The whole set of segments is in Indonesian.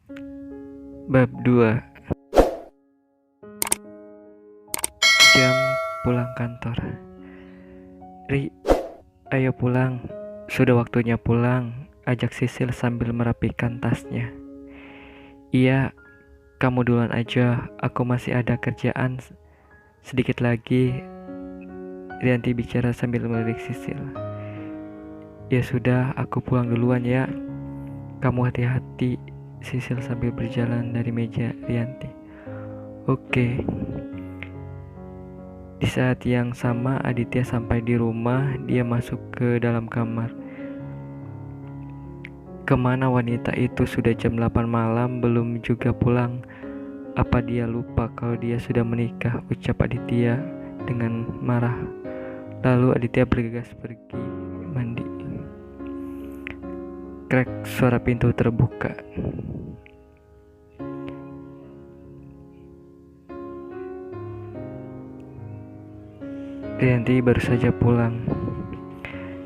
Bab 2. Jam pulang kantor. Ri, ayo pulang. Sudah waktunya pulang, ajak Sisil sambil merapikan tasnya. Iya, kamu duluan aja, aku masih ada kerjaan sedikit lagi, Rianti bicara sambil melirik Sisil. Ya sudah, aku pulang duluan ya. Kamu hati-hati, Sisil sambil berjalan dari meja Rianti. Oke. Di saat yang sama Aditya sampai di rumah, dia masuk ke dalam kamar. Kemana wanita itu? Sudah jam 8 malam belum juga pulang. Apa dia lupa kalau dia sudah menikah? Ucap Aditya dengan marah. Lalu Aditya bergegas pergi mandi. Krek, suara pintu terbuka. Rianti baru saja pulang.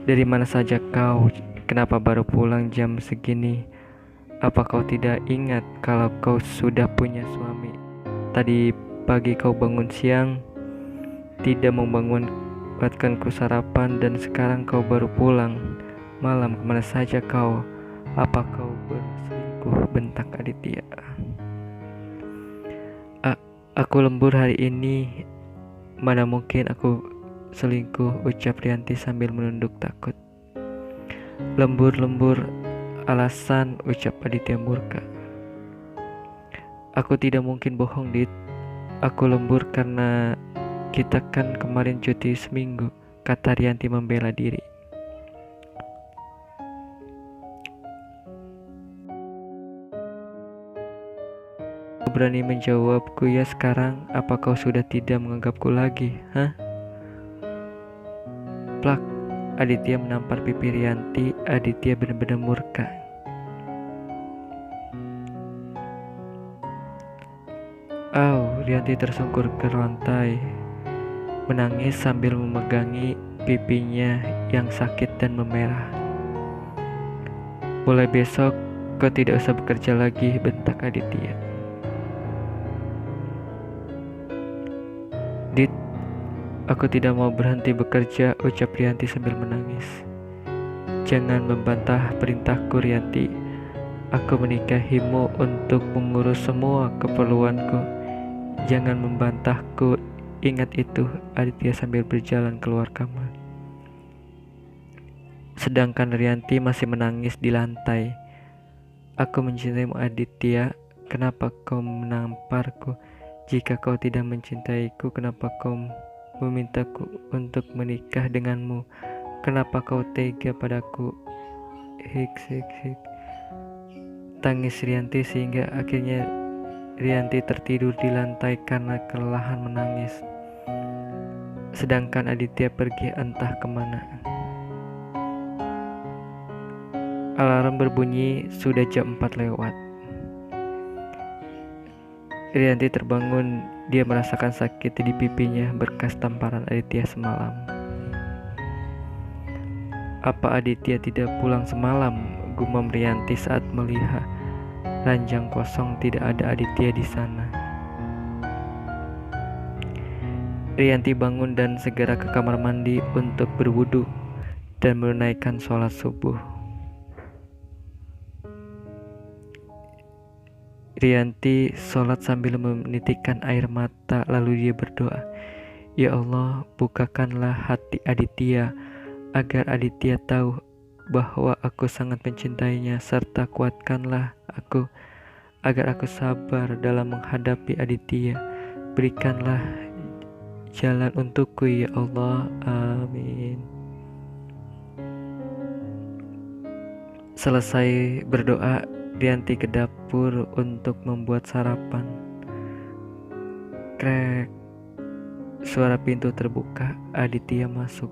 Dari mana saja kau? Kenapa baru pulang jam segini? Apa kau tidak ingat kalau kau sudah punya suami? Tadi pagi kau bangun siang, tidak membangunkanku sarapan, dan sekarang kau baru pulang malam. Kemana saja kau? Apa kau berselingkuh? Bentak Aditya. Aku lembur hari ini. Mana mungkin aku selingkuh, ucap Rianti sambil menunduk takut. Lembur, alasan, ucap Aditya murka. Aku tidak mungkin bohong, Dit. Aku lembur karena kita kan kemarin cuti seminggu, kata Rianti membela diri. Kau berani menjawabku ya sekarang? Apa kau sudah tidak menganggapku lagi? Hah? Plak, Aditya menampar pipi Rianti. Aditya benar-benar murka. Rianti tersungkur ke lantai, menangis sambil memegangi pipinya yang sakit dan memerah. Mulai besok kau tidak usah bekerja lagi, bentak Aditya. Dit, aku tidak mau berhenti bekerja, ucap Rianti sambil menangis. Jangan membantah perintahku, Rianti. Aku menikahimu untuk mengurus semua keperluanku. Jangan membantahku, ingat itu, Aditya sambil berjalan keluar kamar. Sedangkan Rianti masih menangis di lantai. Aku mencintaimu, Aditya. Kenapa kau menamparku? Jika kau tidak mencintaiku, kenapa kau memintaku untuk menikah denganmu? Kenapa kau tega padaku? Hik. Tangis Rianti sehingga akhirnya Rianti tertidur di lantai karena kelelahan menangis. Sedangkan Aditya pergi entah kemana. Alarm berbunyi, sudah jam 4 lewat. Rianti terbangun, dia merasakan sakit di pipinya bekas tamparan Aditya semalam. Apa Aditya tidak pulang semalam? Gumam Rianti saat melihat ranjang kosong, tidak ada Aditya di sana. Rianti bangun dan segera ke kamar mandi untuk berwudu dan menunaikan sholat subuh. Rianti sholat sambil menitikkan air mata, lalu dia berdoa, Ya Allah, bukakanlah hati Aditya agar Aditya tahu bahwa aku sangat mencintainya, serta kuatkanlah aku agar aku sabar dalam menghadapi Aditya. Berikanlah jalan untukku ya Allah, amin. Selesai berdoa, Rianti ke dapur untuk membuat sarapan. Krek, suara pintu terbuka. Aditya masuk.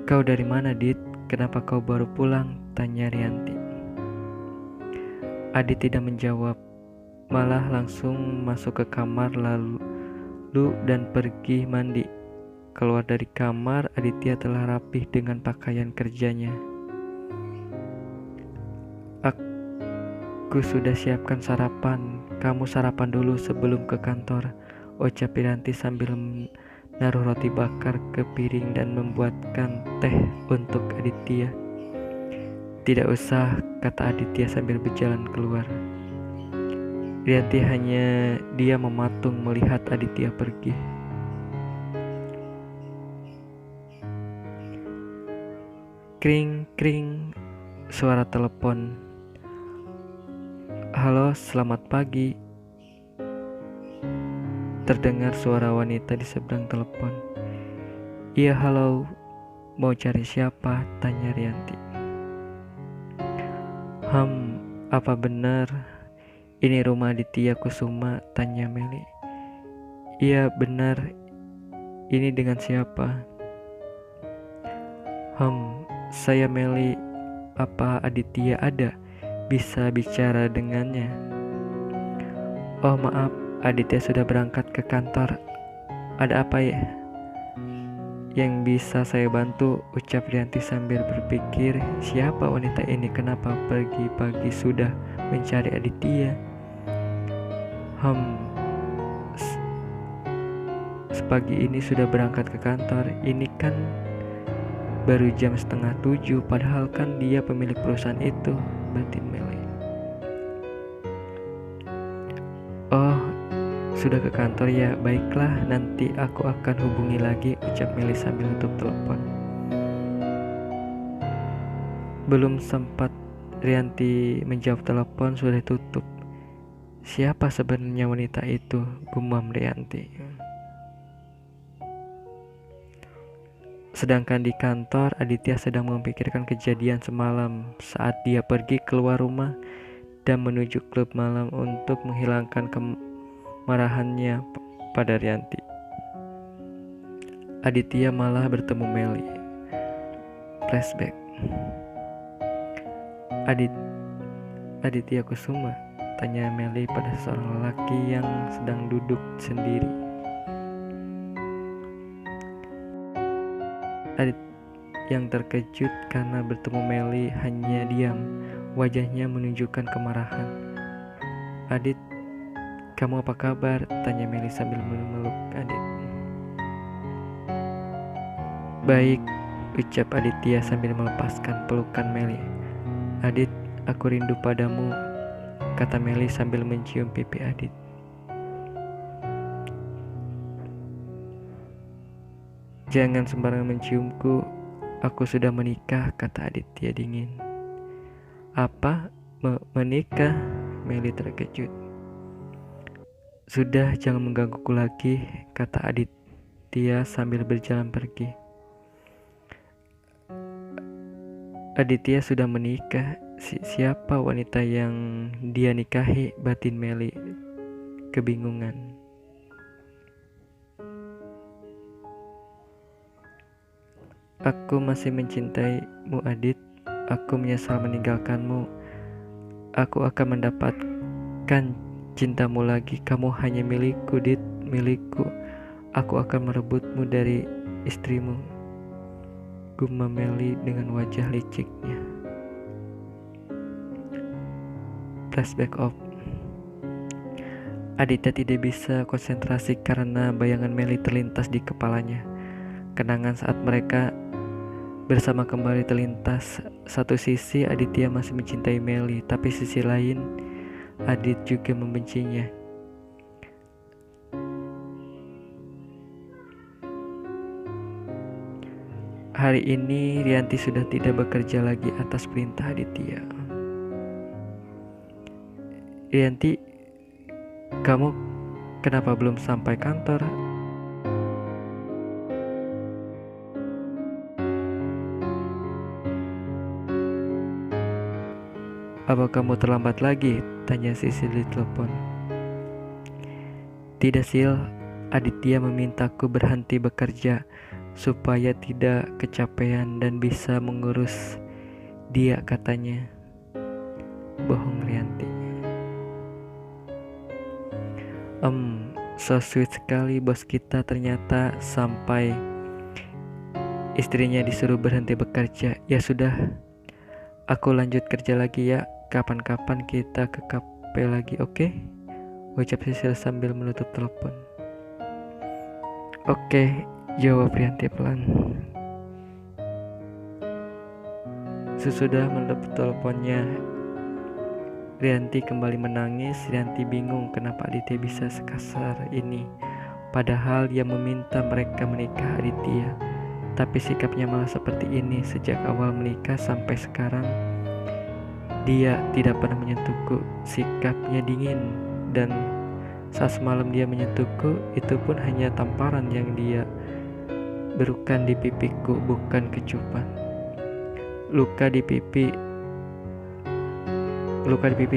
Kau dari mana, Dit? Kenapa kau baru pulang? Tanya Rianti. Adit tidak menjawab, malah langsung masuk ke kamar lalu dan pergi mandi. Keluar dari kamar, Aditya telah rapih dengan pakaian kerjanya. Ku sudah siapkan sarapan. Kamu sarapan dulu sebelum ke kantor, ucap Rianti sambil menaruh roti bakar ke piring dan membuatkan teh untuk Aditya. Tidak usah, kata Aditya sambil berjalan keluar. Rianti hanya dia mematung melihat Aditya pergi. Kring, kring, suara telepon. Halo, selamat pagi. Terdengar suara wanita di seberang telepon. Iya, halo. Mau cari siapa? Tanya Rianti. Apa benar ini rumah Aditya Kusuma? Tanya Meli. Iya, benar. Ini dengan siapa? Saya Meli. Apa Aditya ada? Bisa bicara dengannya? Oh, maaf, Aditya sudah berangkat ke kantor. Ada apa ya yang bisa saya bantu? Ucap Rianti sambil berpikir, siapa wanita ini? Kenapa pagi-pagi sudah mencari Aditya? Sepagi ini sudah berangkat ke kantor. Ini kan baru jam 6:30, padahal kan dia pemilik perusahaan itu, batin Meli. Oh, sudah ke kantor ya, baiklah, nanti aku akan hubungi lagi, ucap Meli sambil tutup telepon. Belum sempat Rianti menjawab telepon sudah tutup. Siapa sebenarnya wanita itu? Gumam Rianti. Sedangkan di kantor, Aditya sedang memikirkan kejadian semalam saat dia pergi keluar rumah dan menuju klub malam untuk menghilangkan kemarahannya pada Rianti. Aditya malah bertemu Meli. Flashback. Aditya Kusuma? Tanya Meli pada seorang lelaki yang sedang duduk sendiri. Adit yang terkejut karena bertemu Meli hanya diam, wajahnya menunjukkan kemarahan. Adit, kamu apa kabar? Tanya Meli sambil memeluk Adit. Baik, ucap Aditya sambil melepaskan pelukan Meli. Adit, aku rindu padamu, kata Meli sambil mencium pipi Adit. Jangan sembarangan menciumku, aku sudah menikah, kata Aditya dingin. Apa? Menikah? Meli terkejut. Sudah, jangan menggangguku lagi, kata Aditya sambil berjalan pergi. Aditya sudah menikah. Siapa wanita yang dia nikahi? Batin Meli kebingungan. Aku masih mencintaimu, Adit. Aku menyesal meninggalkanmu. Aku akan mendapatkan cintamu lagi. Kamu hanya milikku, Dit, milikku. Aku akan merebutmu dari istrimu, gumam Meli dengan wajah liciknya. Flashback off. Aditya tidak bisa konsentrasi karena bayangan Meli terlintas di kepalanya. Kenangan saat mereka bersama kembali terlintas. Satu sisi Aditya masih mencintai Meli, tapi sisi lain Adit juga membencinya. Hari ini Rianti sudah tidak bekerja lagi atas perintah Aditya. Rianti, kamu kenapa belum sampai kantor? Apa kamu terlambat lagi? Tanya Sisil di telepon. Tidak, Sil. Aditya memintaku berhenti bekerja supaya tidak kecapean dan bisa mengurus dia, katanya. Bohong Rianti. So sweet sekali bos kita, ternyata sampai istrinya disuruh berhenti bekerja. Ya sudah, aku lanjut kerja lagi ya, kapan-kapan kita ke kafe lagi, oke? Ucap Sisil sambil menutup telepon. Oke, jawab Rianti pelan. Sesudah menutup teleponnya, Rianti kembali menangis. Rianti bingung kenapa Aditya bisa sekasar ini. Padahal dia meminta mereka menikah Aditya. Tapi sikapnya malah seperti ini sejak awal menikah sampai sekarang. Dia tidak pernah menyentuhku. Sikapnya dingin. Dan saat semalam dia menyentuhku, itu pun hanya tamparan yang dia berikan di pipiku, bukan kecupan. Luka di pipi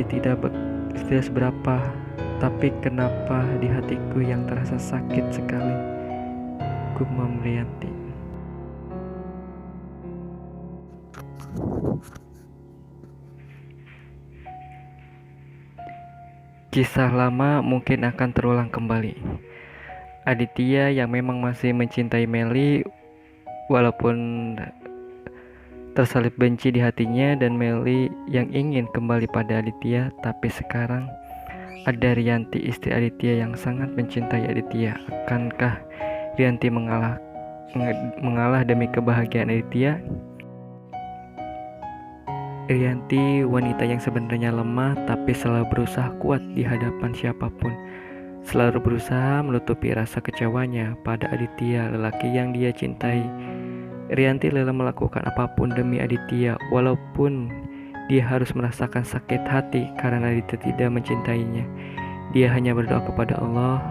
tidak seberapa, tapi kenapa di hatiku yang terasa sakit sekali, gumam Rianti. Kisah lama mungkin akan terulang kembali. Aditya yang memang masih mencintai Meli walaupun tersalib benci di hatinya, dan Meli yang ingin kembali pada Aditya. Tapi sekarang ada Rianti, istri Aditya, yang sangat mencintai Aditya. Akankah Rianti mengalah demi kebahagiaan Aditya? Rianti wanita yang sebenarnya lemah tapi selalu berusaha kuat di hadapan siapapun. Selalu berusaha menutupi rasa kecewanya pada Aditya, lelaki yang dia cintai. Rianti rela melakukan apapun demi Aditya, walaupun dia harus merasakan sakit hati karena Aditya tidak mencintainya. Dia hanya berdoa kepada Allah,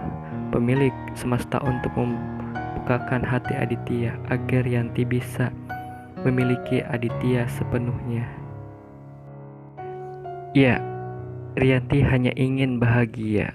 pemilik semesta, untuk membukakan hati Aditya agar Rianti bisa memiliki Aditya sepenuhnya. Ya, Rianti hanya ingin bahagia.